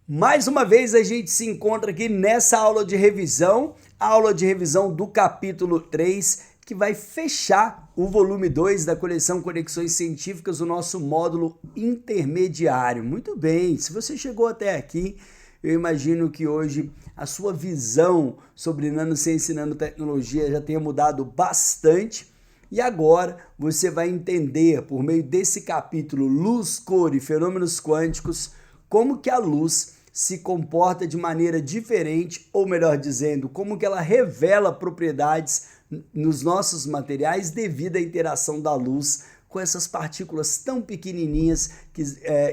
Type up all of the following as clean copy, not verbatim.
Mais uma vez a gente se encontra aqui nessa aula de revisão, a aula de revisão do capítulo 3, que vai fechar o volume 2 da coleção Conexões Científicas, o nosso módulo intermediário. Muito bem, se você chegou até aqui, eu imagino que hoje a sua visão sobre nanociência e nanotecnologia já tenha mudado bastante. E agora você vai entender, por meio desse capítulo, luz, cor e fenômenos quânticos, como que a luz se comporta de maneira diferente, ou melhor dizendo, como que ela revela propriedades nos nossos materiais devido à interação da luz com essas partículas tão pequenininhas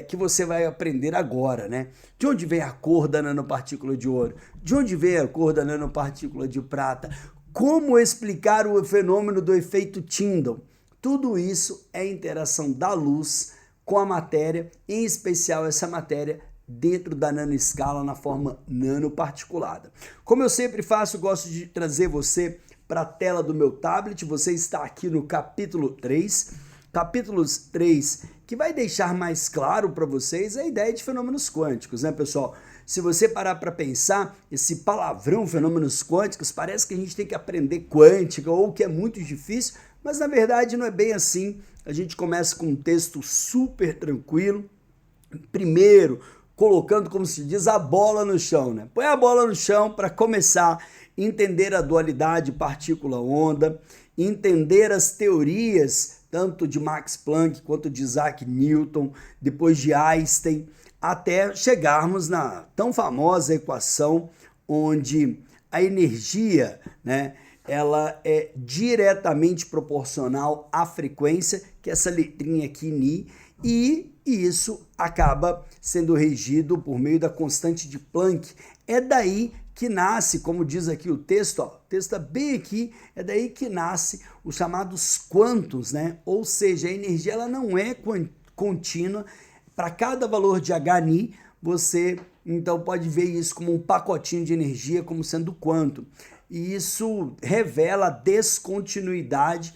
que você vai aprender agora, né? De onde vem a cor da nanopartícula de ouro? De onde vem a cor da nanopartícula de prata? Como explicar o fenômeno do efeito Tyndall? Tudo isso é interação da luz com a matéria, em especial essa matéria dentro da nanoescala na forma nanoparticulada. Como eu sempre faço, gosto de trazer você para a tela do meu tablet. Você está aqui no capítulo 3. Capítulo 3, que vai deixar mais claro para vocês a ideia de fenômenos quânticos, né, pessoal? Se você parar para pensar, esse palavrão, fenômenos quânticos, parece que a gente tem que aprender quântica ou que é muito difícil, mas na verdade não é bem assim. A gente começa com um texto super tranquilo, primeiro colocando, como se diz, a bola no chão, né? Põe a bola no chão para começar a entender a dualidade partícula-onda, entender as teorias tanto de Max Planck quanto de Isaac Newton, depois de Einstein, até chegarmos na tão famosa equação onde a energia, né, ela é diretamente proporcional à frequência, que é essa letrinha aqui, ni, e isso acaba sendo regido por meio da constante de Planck. É daí que nasce, como diz aqui o texto, ó, o texto está bem aqui, é daí que nasce os chamados quantos, né? Ou seja, a energia ela não é contínua. Para cada valor de Hni, você então pode ver isso como um pacotinho de energia, como sendo quanto. E isso revela a descontinuidade,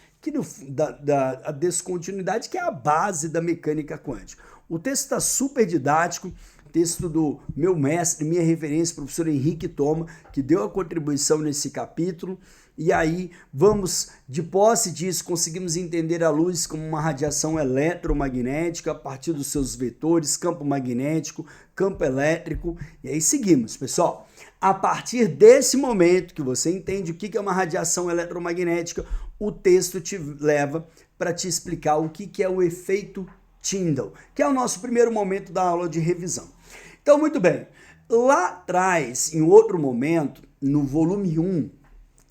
a descontinuidade que é a base da mecânica quântica. O texto está super didático, texto do meu mestre, minha referência, professor Henrique Thoma, que deu a contribuição nesse capítulo. E aí, vamos, de posse disso, conseguimos entender a luz como uma radiação eletromagnética a partir dos seus vetores, campo magnético, campo elétrico. E aí seguimos, pessoal. A partir desse momento que você entende o que é uma radiação eletromagnética, o texto te leva para te explicar o que é o efeito Tyndall, que é o nosso primeiro momento da aula de revisão. Então, muito bem, lá atrás, em outro momento, no volume 1,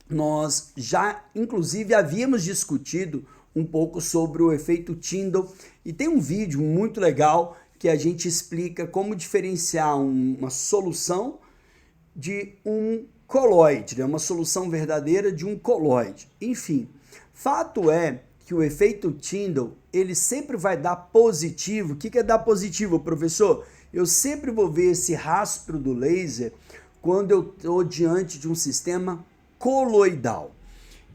nós já, inclusive, havíamos discutido um pouco sobre o efeito Tyndall e tem um vídeo muito legal que a gente explica como diferenciar uma solução de um coloide, né? Uma solução verdadeira de um coloide. Enfim, fato é que o efeito Tyndall, ele sempre vai dar positivo. O que é dar positivo, professor? Eu sempre vou ver esse rastro do laser quando eu estou diante de um sistema coloidal.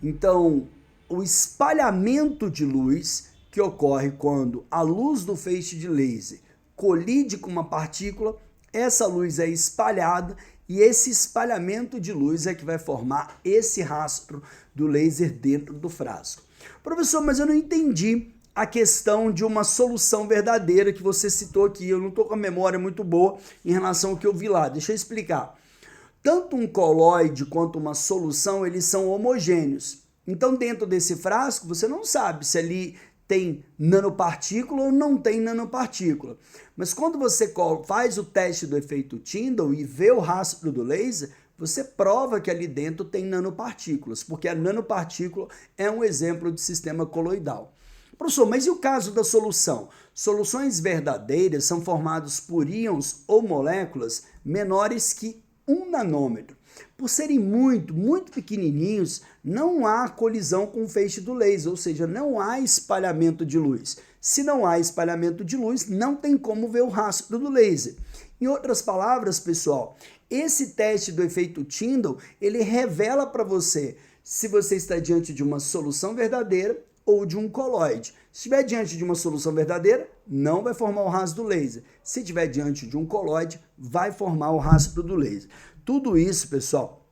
Então, o espalhamento de luz que ocorre quando a luz do feixe de laser colide com uma partícula, essa luz é espalhada e esse espalhamento de luz é que vai formar esse rastro do laser dentro do frasco. Professor, mas eu não entendi a questão de uma solução verdadeira que você citou aqui. Eu não estou com a memória muito boa em relação ao que eu vi lá. Deixa eu explicar. Tanto um coloide quanto uma solução, eles são homogêneos. Então, dentro desse frasco, você não sabe se ali tem nanopartícula ou não tem nanopartícula. Mas quando você faz o teste do efeito Tyndall e vê o rastro do laser, você prova que ali dentro tem nanopartículas, porque a nanopartícula é um exemplo de sistema coloidal. Professor, mas e o caso da solução? Soluções verdadeiras são formadas por íons ou moléculas menores que 1 nanômetro. Por serem muito pequenininhos, não há colisão com o feixe do laser, ou seja, não há espalhamento de luz. Se não há espalhamento de luz, não tem como ver o rastro do laser. Em outras palavras, pessoal, esse teste do efeito Tyndall, ele revela para você se você está diante de uma solução verdadeira ou de um coloide. Se estiver diante de uma solução verdadeira, não vai formar o rastro do laser. Se estiver diante de um coloide, vai formar o rastro do laser. Tudo isso, pessoal,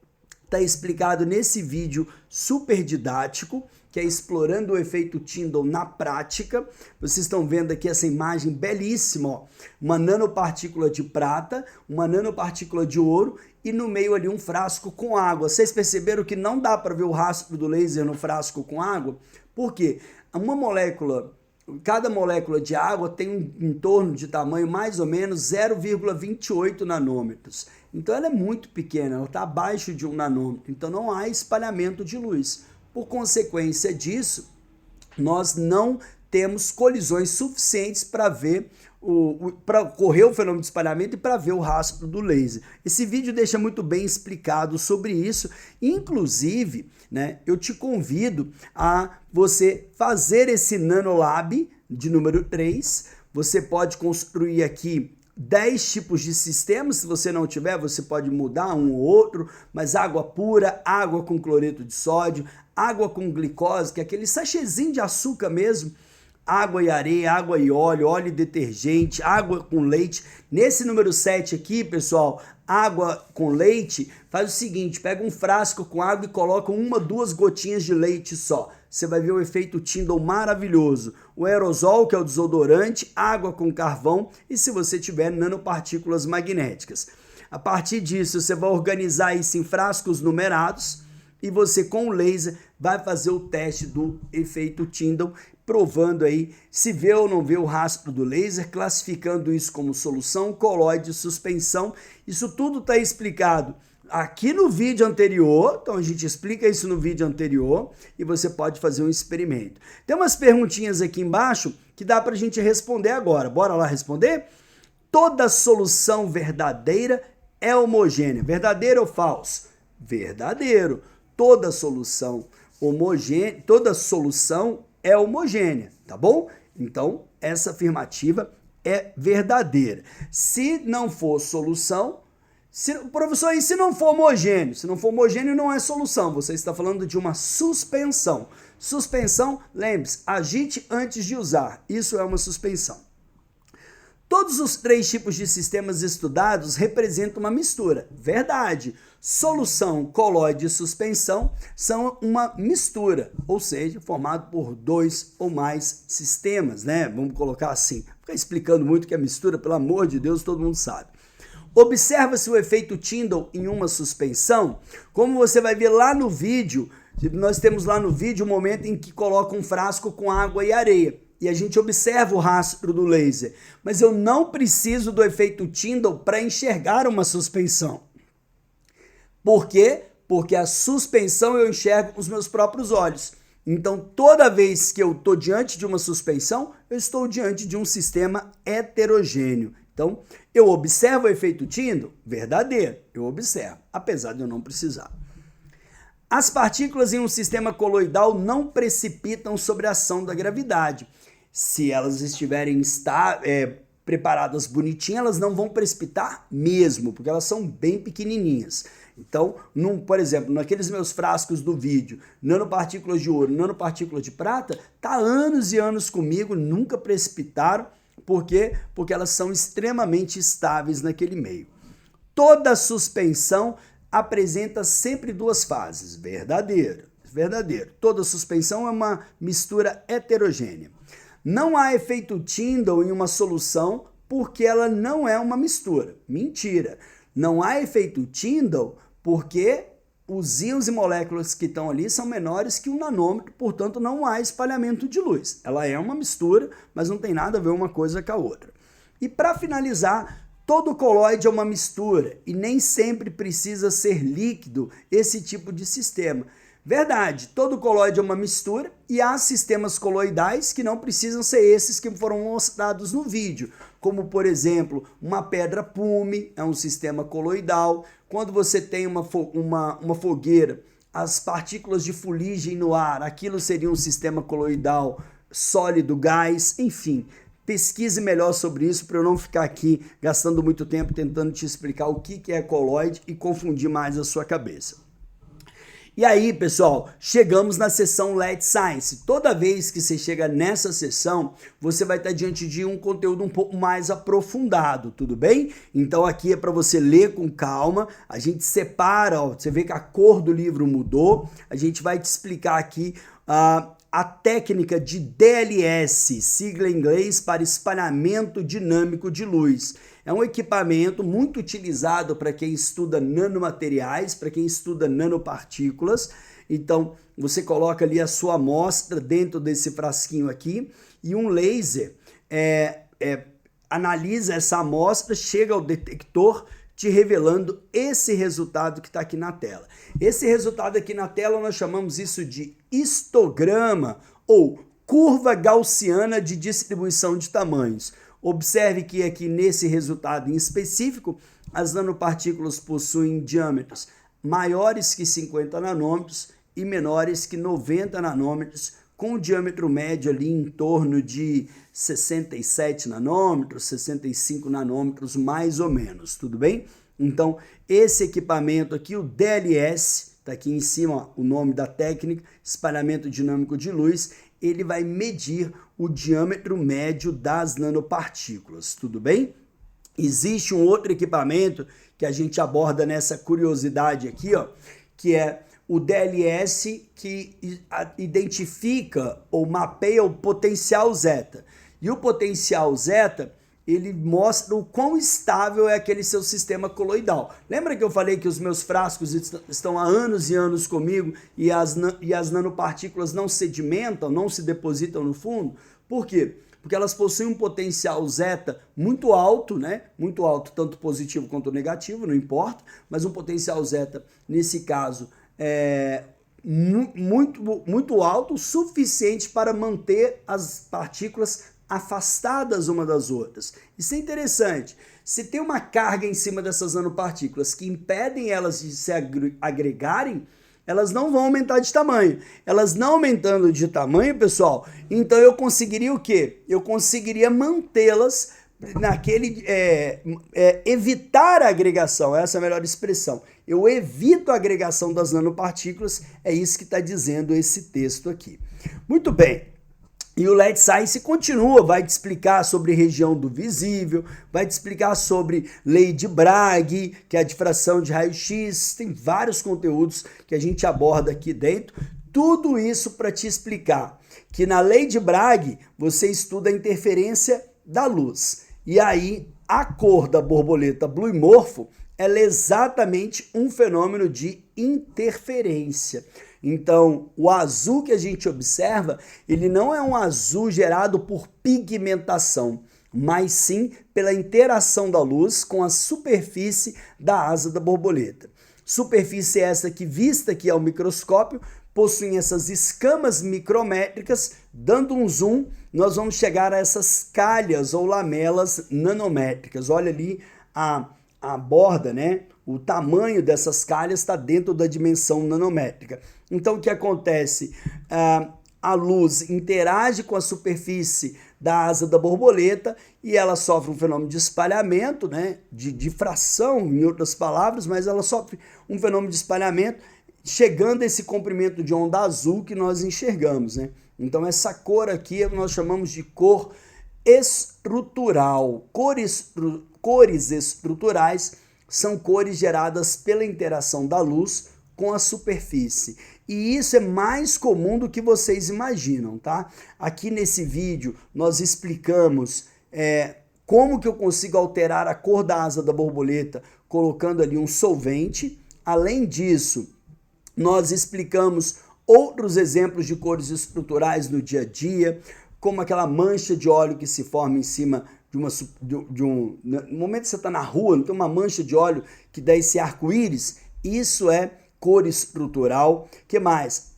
está explicado nesse vídeo super didático, que é explorando o efeito Tyndall na prática. Vocês estão vendo aqui essa imagem belíssima, ó. Uma nanopartícula de prata, uma nanopartícula de ouro e no meio ali um frasco com água. Vocês perceberam que não dá para ver o rastro do laser no frasco com água? Por quê? Cada molécula de água tem um entorno de tamanho mais ou menos 0,28 nanômetros. Então ela é muito pequena, ela está abaixo de 1 nanômetro, então não há espalhamento de luz. Por consequência disso, nós não temos colisões suficientes para ver para ocorrer o fenômeno de espalhamento e para ver o rastro do laser. Esse vídeo deixa muito bem explicado sobre isso. Inclusive, né, eu te convido a você fazer esse Nanolab de número 3. Você pode construir aqui 10 tipos de sistemas. Se você não tiver, você pode mudar um ou outro, mas água pura, água com cloreto de sódio, água com glicose, que é aquele sachêzinho de açúcar mesmo, água e areia, água e óleo e detergente, água com leite. Nesse número 7 aqui, pessoal, água com leite, faz o seguinte, pega um frasco com água e coloca 1, 2 gotinhas de leite só. Você vai ver o efeito Tyndall maravilhoso. O aerosol, que é o desodorante, água com carvão e se você tiver nanopartículas magnéticas. A partir disso, você vai organizar isso em frascos numerados e você com o laser vai fazer o teste do efeito Tyndall, provando aí se vê ou não vê o rastro do laser, classificando isso como solução, coloide, suspensão. Isso tudo está explicado aqui no vídeo anterior, então a gente explica isso no vídeo anterior e você pode fazer um experimento. Tem umas perguntinhas aqui embaixo que dá para a gente responder agora. Bora lá responder? Toda solução verdadeira é homogênea. Verdadeiro ou falso? Verdadeiro. Toda solução é homogênea, tá bom? Então, essa afirmativa é verdadeira. Se não for solução, professor, e se não for homogêneo? Se não for homogêneo, não é solução. Você está falando de uma suspensão. Suspensão, lembre-se, agite antes de usar. Isso é uma suspensão. Todos os 3 tipos de sistemas estudados representam uma mistura. Verdade. Solução, coloide e suspensão são uma mistura, ou seja, formado por 2 ou mais sistemas, né? Vamos colocar assim. Ficar explicando muito que é mistura, pelo amor de Deus, todo mundo sabe. Observa-se o efeito Tyndall em uma suspensão. Como você vai ver lá no vídeo, nós temos lá no vídeo o momento em que coloca um frasco com água e areia. E a gente observa o rastro do laser. Mas eu não preciso do efeito Tyndall para enxergar uma suspensão. Por quê? Porque a suspensão eu enxergo com os meus próprios olhos. Então, toda vez que eu estou diante de uma suspensão, eu estou diante de um sistema heterogêneo. Então, eu observo o efeito Tyndall? Verdadeiro, eu observo, apesar de eu não precisar. As partículas em um sistema coloidal não precipitam sobre a ação da gravidade. Se elas estiverem preparadas bonitinhas, elas não vão precipitar mesmo, porque elas são bem pequenininhas. Então, por exemplo, naqueles meus frascos do vídeo, nanopartículas de ouro, nanopartícula de prata, tá anos e anos comigo, nunca precipitaram. Por quê? Porque elas são extremamente estáveis naquele meio. Toda suspensão apresenta sempre 2 fases. Verdadeiro. Verdadeiro. Toda suspensão é uma mistura heterogênea. Não há efeito Tyndall em uma solução porque ela não é uma mistura. Mentira. Não há efeito Tyndall porque os íons e moléculas que estão ali são menores que 1 nanômetro, portanto não há espalhamento de luz. Ela é uma mistura, mas não tem nada a ver uma coisa com a outra. E para finalizar, todo coloide é uma mistura e nem sempre precisa ser líquido esse tipo de sistema. Verdade, todo coloide é uma mistura e há sistemas coloidais que não precisam ser esses que foram mostrados no vídeo, como por exemplo, uma pedra pume é um sistema coloidal. Quando você tem uma fogueira, as partículas de fuligem no ar, aquilo seria um sistema coloidal sólido, gás, enfim. Pesquise melhor sobre isso para eu não ficar aqui gastando muito tempo tentando te explicar o que é coloide e confundir mais a sua cabeça. E aí, pessoal, chegamos na sessão LED Science. Toda vez que você chega nessa sessão, você vai estar diante de um conteúdo um pouco mais aprofundado, tudo bem? Então aqui é para você ler com calma, a gente separa, ó, você vê que a cor do livro mudou, a gente vai te explicar aqui a técnica de DLS, sigla em inglês para espalhamento dinâmico de luz. É um equipamento muito utilizado para quem estuda nanomateriais, para quem estuda nanopartículas. Então, você coloca ali a sua amostra dentro desse frasquinho aqui e um laser analisa essa amostra, chega ao detector, te revelando esse resultado que está aqui na tela. Esse resultado aqui na tela nós chamamos isso de histograma ou curva gaussiana de distribuição de tamanhos. Observe que aqui nesse resultado em específico, as nanopartículas possuem diâmetros maiores que 50 nanômetros e menores que 90 nanômetros, com o diâmetro médio ali em torno de 67 nanômetros, 65 nanômetros mais ou menos, tudo bem? Então, esse equipamento aqui, o DLS, está aqui em cima ó, o nome da técnica, espalhamento dinâmico de luz, ele vai medir o diâmetro médio das nanopartículas, tudo bem? Existe um outro equipamento que a gente aborda nessa curiosidade aqui, ó, que é o DLS, que identifica ou mapeia o potencial zeta. E o potencial zeta, ele mostra o quão estável é aquele seu sistema coloidal. Lembra que eu falei que os meus frascos estão há anos e anos comigo e as nanopartículas não sedimentam, não se depositam no fundo? Por quê? Porque elas possuem um potencial zeta muito alto, né? Muito alto, tanto positivo quanto negativo, não importa, mas um potencial zeta, nesse caso, muito alto, o suficiente para manter as partículas afastadas uma das outras. Isso é interessante. Se tem uma carga em cima dessas nanopartículas que impedem elas de se agregarem, elas não vão aumentar de tamanho. Elas não aumentando de tamanho, pessoal, então eu conseguiria o quê? Eu conseguiria mantê-las naquele evitar a agregação, essa é a melhor expressão. Eu evito a agregação das nanopartículas, é isso que está dizendo esse texto aqui. Muito bem. E o LED Science continua, vai te explicar sobre região do visível, vai te explicar sobre lei de Bragg, que é a difração de raio-x, tem vários conteúdos que a gente aborda aqui dentro. Tudo isso para te explicar que na lei de Bragg você estuda a interferência da luz. E aí a cor da borboleta bluemorfo ela é exatamente um fenômeno de interferência. Então, o azul que a gente observa, ele não é um azul gerado por pigmentação, mas sim pela interação da luz com a superfície da asa da borboleta. Superfície essa que, vista aqui ao microscópio, possui essas escamas micrométricas. Dando um zoom, nós vamos chegar a essas calhas ou lamelas nanométricas. Olha ali a borda, né? O tamanho dessas calhas está dentro da dimensão nanométrica. Então, o que acontece? A luz interage com a superfície da asa da borboleta e ela sofre um fenômeno de espalhamento, né? De difração, em outras palavras, mas ela sofre um fenômeno de espalhamento, chegando a esse comprimento de onda azul que nós enxergamos, né? Então, essa cor aqui nós chamamos de cor estrutural. Cores estruturais são cores geradas pela interação da luz com a superfície. E isso é mais comum do que vocês imaginam, tá? Aqui nesse vídeo nós explicamos como que eu consigo alterar a cor da asa da borboleta colocando ali um solvente. Além disso, nós explicamos outros exemplos de cores estruturais no dia a dia, como aquela mancha de óleo que se forma em cima no momento que você está na rua, não tem uma mancha de óleo que dá esse arco-íris, isso é cor estrutural. Que mais?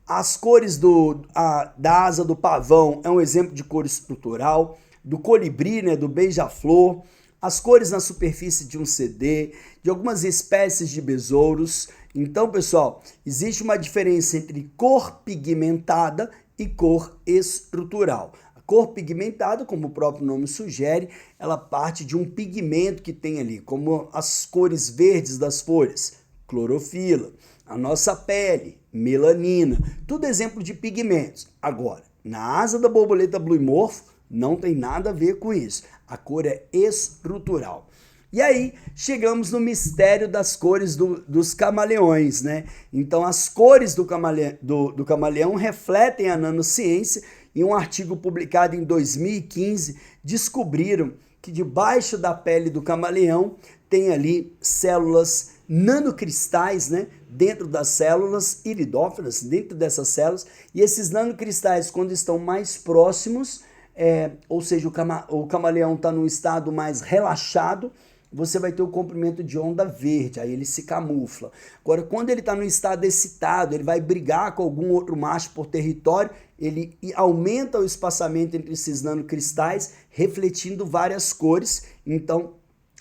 As cores da asa do pavão é um exemplo de cor estrutural, do colibri, né, do beija-flor, as cores na superfície de um CD, de algumas espécies de besouros. Então, pessoal, existe uma diferença entre cor pigmentada e cor estrutural. Cor pigmentada, como o próprio nome sugere, ela parte de um pigmento que tem ali, como as cores verdes das folhas, Clorofila. A nossa pele, melanina. Tudo exemplo de pigmentos. Agora, na asa da borboleta blue morpho, não tem nada a ver com isso. A cor é estrutural. E aí, chegamos no mistério das cores dos camaleões, né? Então, as cores do camaleão refletem a nanociência. Em um artigo publicado em 2015, descobriram que debaixo da pele do camaleão tem ali células nanocristais, né? Dentro das células iridófilas, dentro dessas células. E esses nanocristais, quando estão mais próximos, ou seja, o camaleão está num estado mais relaxado, você vai ter o comprimento de onda verde, aí ele se camufla. Agora, quando ele está no estado excitado, ele vai brigar com algum outro macho por território, ele aumenta o espaçamento entre esses nanocristais, refletindo várias cores. Então,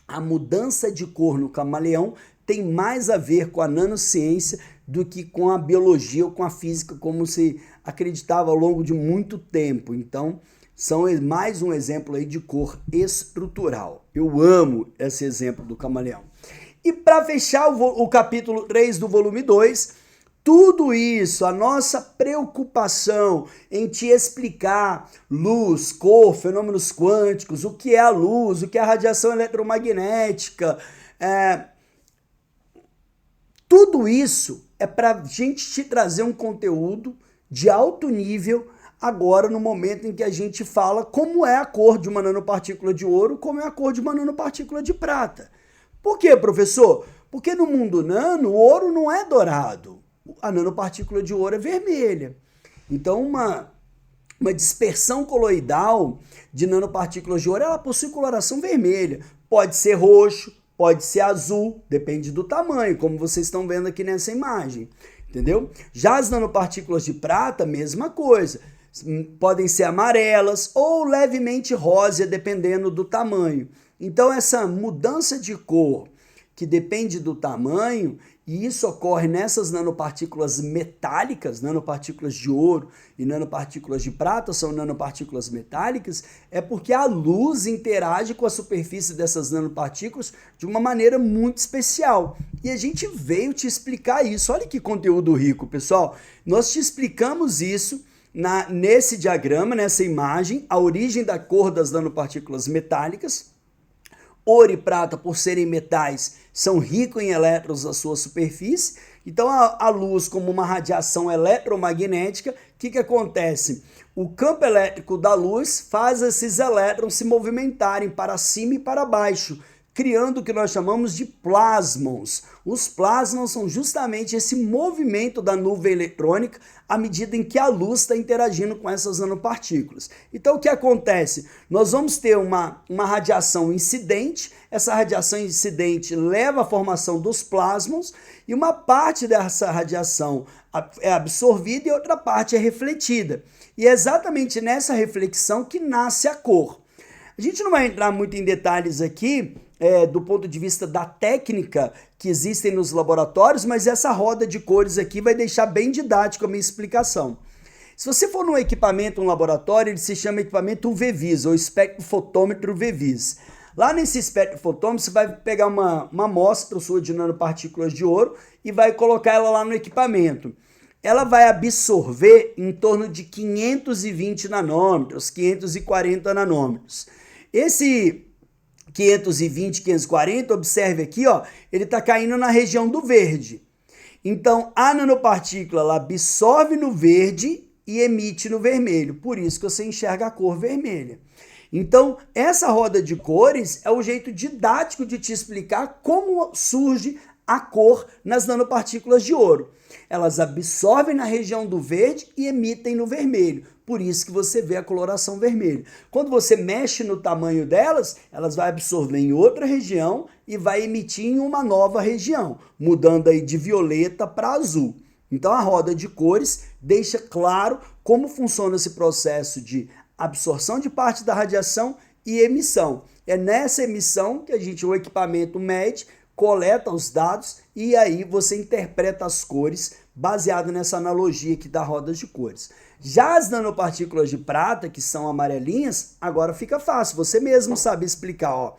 a mudança de cor no camaleão tem mais a ver com a nanociência do que com a biologia ou com a física, como se acreditava ao longo de muito tempo. Então, são mais um exemplo aí de cor estrutural. Eu amo esse exemplo do camaleão. E para fechar o capítulo 3 do volume 2, tudo isso, a nossa preocupação em te explicar luz, cor, fenômenos quânticos, o que é a luz, o que é a radiação eletromagnética, tudo isso é para a gente te trazer um conteúdo de alto nível agora no momento em que a gente fala como é a cor de uma nanopartícula de ouro, como é a cor de uma nanopartícula de prata. Por quê, professor? Porque no mundo nano, o ouro não é dourado. A nanopartícula de ouro é vermelha. Então, uma dispersão coloidal de nanopartículas de ouro, ela possui coloração vermelha. Pode ser roxo, pode ser azul, depende do tamanho, como vocês estão vendo aqui nessa imagem. Entendeu? Já as nanopartículas de prata, mesma coisa. Podem ser amarelas ou levemente rosa, dependendo do tamanho. Então, essa mudança de cor que depende do tamanho, e isso ocorre nessas nanopartículas metálicas, nanopartículas de ouro e nanopartículas de prata são nanopartículas metálicas, é porque a luz interage com a superfície dessas nanopartículas de uma maneira muito especial. E a gente veio te explicar isso. Olha que conteúdo rico, pessoal. Nós te explicamos isso nesse diagrama, nessa imagem, a origem da cor das nanopartículas metálicas. Ouro e prata, por serem metais, são ricos em elétrons na sua superfície. Então, a luz, como uma radiação eletromagnética, o que acontece? O campo elétrico da luz faz esses elétrons se movimentarem para cima e para baixo, criando o que nós chamamos de plasmons. Os plasmons são justamente esse movimento da nuvem eletrônica à medida em que a luz está interagindo com essas nanopartículas. Então, o que acontece? Nós vamos ter uma radiação incidente, essa radiação incidente leva à formação dos plasmons e uma parte dessa radiação é absorvida e outra parte é refletida. E é exatamente nessa reflexão que nasce a cor. A gente não vai entrar muito em detalhes aqui, do ponto de vista da técnica que existem nos laboratórios, mas essa roda de cores aqui vai deixar bem didático a minha explicação. Se você for num equipamento, um laboratório, ele se chama equipamento UV-Vis, ou espectrofotômetro UV-Vis. Lá nesse espectrofotômetro, você vai pegar uma amostra sua de nanopartículas de ouro e vai colocar ela lá no equipamento. Ela vai absorver em torno de 520 nanômetros, 540 nanômetros. Esse 520, 540, observe aqui, ó, ele está caindo na região do verde. Então, a nanopartícula ela absorve no verde e emite no vermelho. Por isso que você enxerga a cor vermelha. Então, essa roda de cores é o jeito didático de te explicar como surge a cor nas nanopartículas de ouro. Elas absorvem na região do verde e emitem no vermelho. Por isso que você vê a coloração vermelha. Quando você mexe no tamanho delas, elas vão absorver em outra região e vai emitir em uma nova região, mudando aí de violeta para azul. Então a roda de cores deixa claro como funciona esse processo de absorção de parte da radiação e emissão. É nessa emissão que o equipamento mede, coleta os dados e aí você interpreta as cores baseado nessa analogia aqui da roda de cores. Já as nanopartículas de prata, que são amarelinhas, agora fica fácil, você mesmo sabe explicar, ó.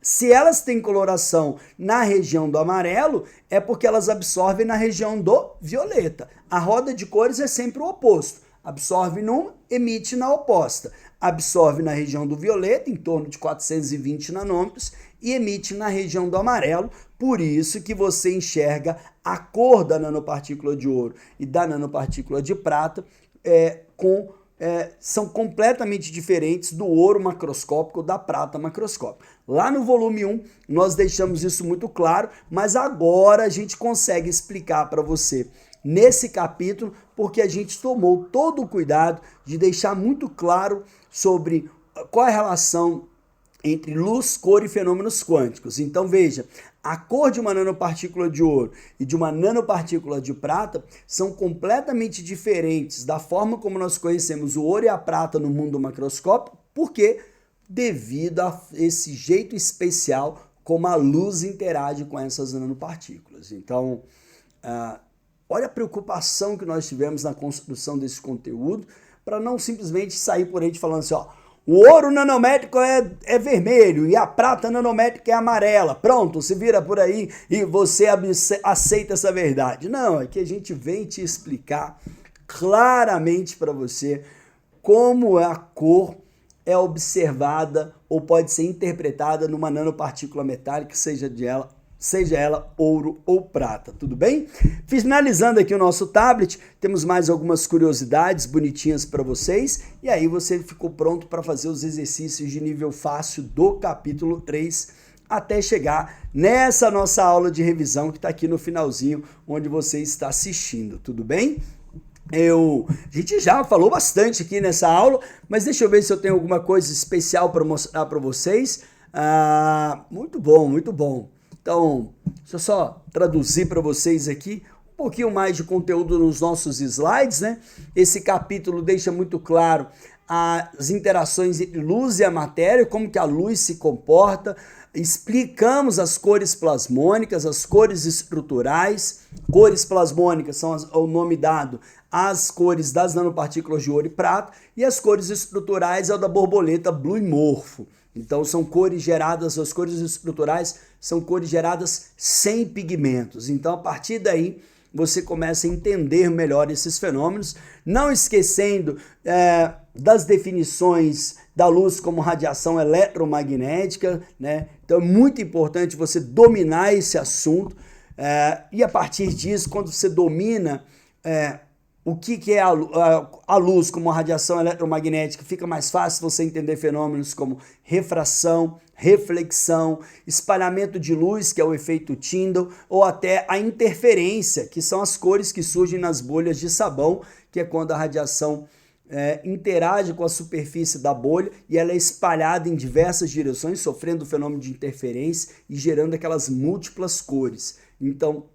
Se elas têm coloração na região do amarelo, é porque elas absorvem na região do violeta. A roda de cores é sempre o oposto. Absorve numa, emite na oposta. Absorve na região do violeta, em torno de 420 nanômetros, e emite na região do amarelo. Por isso que você enxerga a cor da nanopartícula de ouro e da nanopartícula de prata são completamente diferentes do ouro macroscópico ou da prata macroscópica. Lá no volume 1, nós deixamos isso muito claro, mas agora a gente consegue explicar para você nesse capítulo, porque a gente tomou todo o cuidado de deixar muito claro sobre qual é a relação entre luz, cor e fenômenos quânticos. Então veja, a cor de uma nanopartícula de ouro e de uma nanopartícula de prata são completamente diferentes da forma como nós conhecemos o ouro e a prata no mundo macroscópico, porque devido a esse jeito especial como a luz interage com essas nanopartículas. Então, olha a preocupação que nós tivemos na construção desse conteúdo para não simplesmente sair por aí falando assim, ó, o ouro nanométrico é vermelho e a prata nanométrica é amarela. Pronto, se vira por aí e você aceita essa verdade. Não, é que a gente vem te explicar claramente para você como a cor é observada ou pode ser interpretada numa nanopartícula metálica, seja ela ouro ou prata, tudo bem? Finalizando aqui o nosso tablet, temos mais algumas curiosidades bonitinhas para vocês, e aí você ficou pronto para fazer os exercícios de nível fácil do capítulo 3, até chegar nessa nossa aula de revisão que está aqui no finalzinho, onde você está assistindo, tudo bem? A gente já falou bastante aqui nessa aula, mas deixa eu ver se eu tenho alguma coisa especial para mostrar para vocês. Muito bom, muito bom. Então, deixa eu só traduzir para vocês aqui um pouquinho mais de conteúdo nos nossos slides, né? Esse capítulo deixa muito claro as interações entre luz e a matéria, como que a luz se comporta. Explicamos as cores plasmônicas, as cores estruturais. Cores plasmônicas são o nome dado às cores das nanopartículas de ouro e prata, e as cores estruturais é o da borboleta blue morfo. Então são cores geradas, as cores estruturais são cores geradas sem pigmentos. Então a partir daí você começa a entender melhor esses fenômenos, não esquecendo das definições da luz como radiação eletromagnética, né? Então é muito importante você dominar esse assunto e a partir disso, quando você domina o que é a luz como a radiação eletromagnética, fica mais fácil você entender fenômenos como refração, reflexão, espalhamento de luz, que é o efeito Tyndall, ou até a interferência, que são as cores que surgem nas bolhas de sabão, que é quando a radiação interage com a superfície da bolha e ela é espalhada em diversas direções, sofrendo o fenômeno de interferência e gerando aquelas múltiplas cores. Então,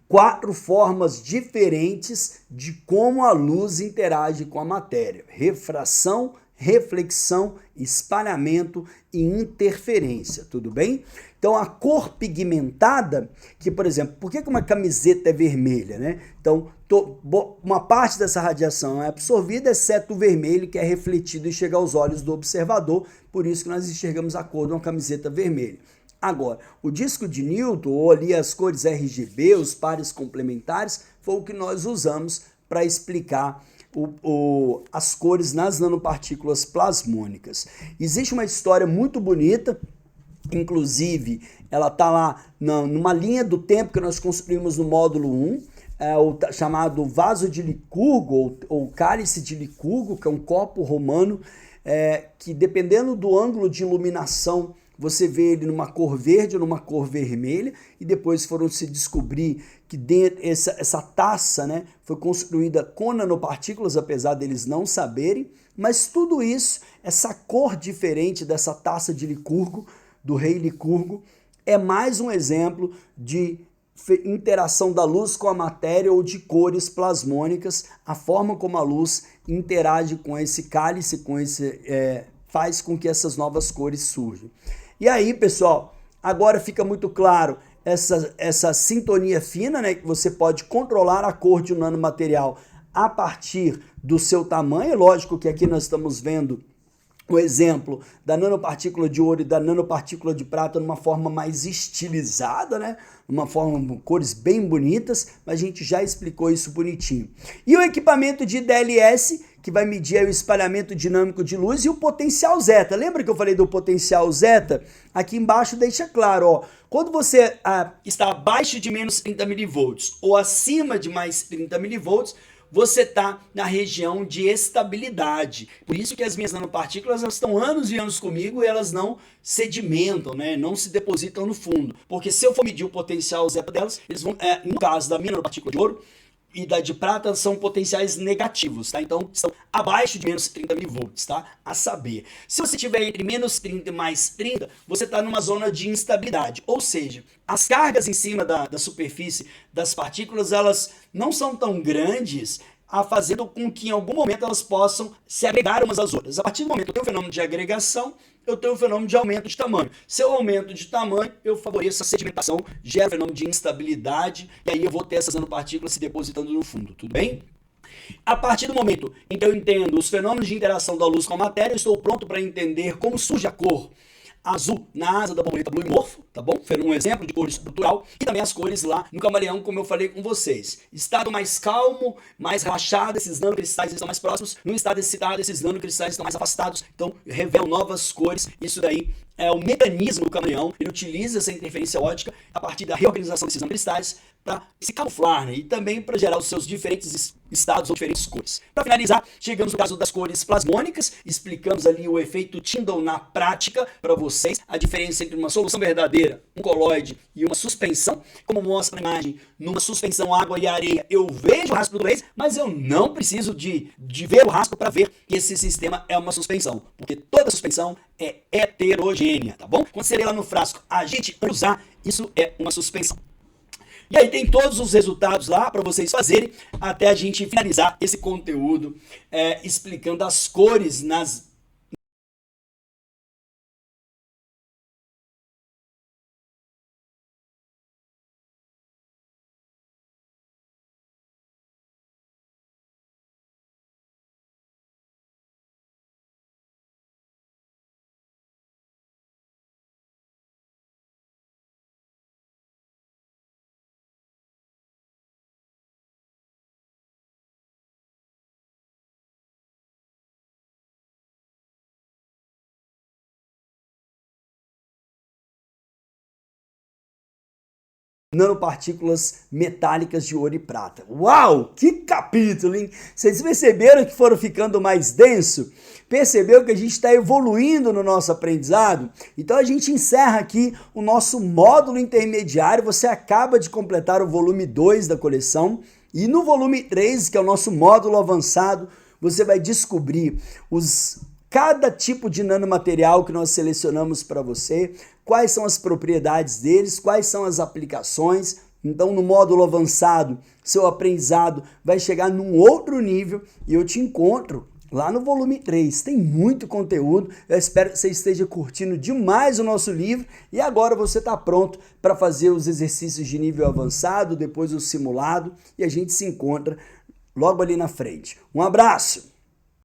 4 formas diferentes de como a luz interage com a matéria: refração, reflexão, espalhamento e interferência, tudo bem? Então a cor pigmentada, que por exemplo, por que uma camiseta é vermelha, né? Então uma parte dessa radiação é absorvida, exceto o vermelho que é refletido e chega aos olhos do observador, por isso que nós enxergamos a cor de uma camiseta vermelha. Agora, o disco de Newton, ou ali as cores RGB, os pares complementares, foi o que nós usamos para explicar as cores nas nanopartículas plasmônicas. Existe uma história muito bonita, inclusive ela está lá numa linha do tempo que nós construímos no módulo 1, o chamado vaso de Licurgo, ou cálice de Licurgo, que é um copo romano, que dependendo do ângulo de iluminação, você vê ele numa cor verde ou numa cor vermelha, e depois foram se descobrir que essa taça, né, foi construída com nanopartículas, apesar deles não saberem, mas tudo isso, essa cor diferente dessa taça de Licurgo, do rei Licurgo, é mais um exemplo de interação da luz com a matéria ou de cores plasmônicas, a forma como a luz interage com esse cálice, faz com que essas novas cores surjam. E aí, pessoal, agora fica muito claro essa sintonia fina, né, que você pode controlar a cor de um nanomaterial a partir do seu tamanho. Lógico que aqui nós estamos vendo o exemplo da nanopartícula de ouro e da nanopartícula de prata numa forma mais estilizada, né? Uma forma com cores bem bonitas, mas a gente já explicou isso bonitinho. E o equipamento de DLS, que vai medir o espalhamento dinâmico de luz e o potencial zeta. Lembra que eu falei do potencial zeta? Aqui embaixo deixa claro, ó, quando você está abaixo de menos 30 milivolts ou acima de mais 30 milivolts, você está na região de estabilidade. Por isso que as minhas nanopartículas elas estão anos e anos comigo e elas não sedimentam, né? Não se depositam no fundo. Porque se eu for medir o potencial zeta delas, eles vão, no caso da minha nanopartícula de ouro e da de prata, são potenciais negativos, tá? Então, estão abaixo de menos 30 milivolts, tá? A saber, se você tiver entre menos 30 e mais 30, você está numa zona de instabilidade. Ou seja, as cargas em cima da superfície das partículas, elas não são tão grandes, fazendo com que em algum momento elas possam se agregar umas às outras. A partir do momento que eu tenho um fenômeno de agregação, eu tenho um fenômeno de aumento de tamanho. Se eu aumento de tamanho, eu favoreço a sedimentação, gera um fenômeno de instabilidade, e aí eu vou ter essas nanopartículas se depositando no fundo, tudo bem? A partir do momento em que eu entendo os fenômenos de interação da luz com a matéria, eu estou pronto para entender como surge a cor azul na asa da borboleta blue morfo, tá bom? Foi um exemplo de cor estrutural. E também as cores lá no camaleão, como eu falei com vocês. Estado mais calmo, mais relaxado, esses nanocristais estão mais próximos. No estado excitado, esses nanocristais estão mais afastados. Então, revelam novas cores. Isso daí é o mecanismo do camaleão. Ele utiliza essa interferência óptica a partir da reorganização desses nanocristais para se camuflar, né? E também para gerar os seus diferentes estados ou diferentes cores. Para finalizar, chegamos no caso das cores plasmônicas, explicamos ali o efeito Tyndall na prática para vocês, a diferença entre uma solução verdadeira, um colóide e uma suspensão, como mostra a imagem, numa suspensão água e areia, eu vejo o rastro do laser, mas eu não preciso de ver o rastro para ver que esse sistema é uma suspensão, porque toda suspensão é heterogênea, tá bom? Quando você lê lá no frasco, agite para usar, isso é uma suspensão. E aí tem todos os resultados lá para vocês fazerem até a gente finalizar esse conteúdo explicando as cores nas nanopartículas metálicas de ouro e prata. Uau, que capítulo, hein? Vocês perceberam que foram ficando mais denso? Percebeu que a gente está evoluindo no nosso aprendizado? Então a gente encerra aqui o nosso módulo intermediário. Você acaba de completar o volume 2 da coleção. E no volume 3, que é o nosso módulo avançado, você vai descobrir cada tipo de nanomaterial que nós selecionamos para você, quais são as propriedades deles, quais são as aplicações. Então, no módulo avançado, seu aprendizado vai chegar num outro nível e eu te encontro lá no volume 3. Tem muito conteúdo, eu espero que você esteja curtindo demais o nosso livro e agora você está pronto para fazer os exercícios de nível avançado, depois o simulado e a gente se encontra logo ali na frente. Um abraço!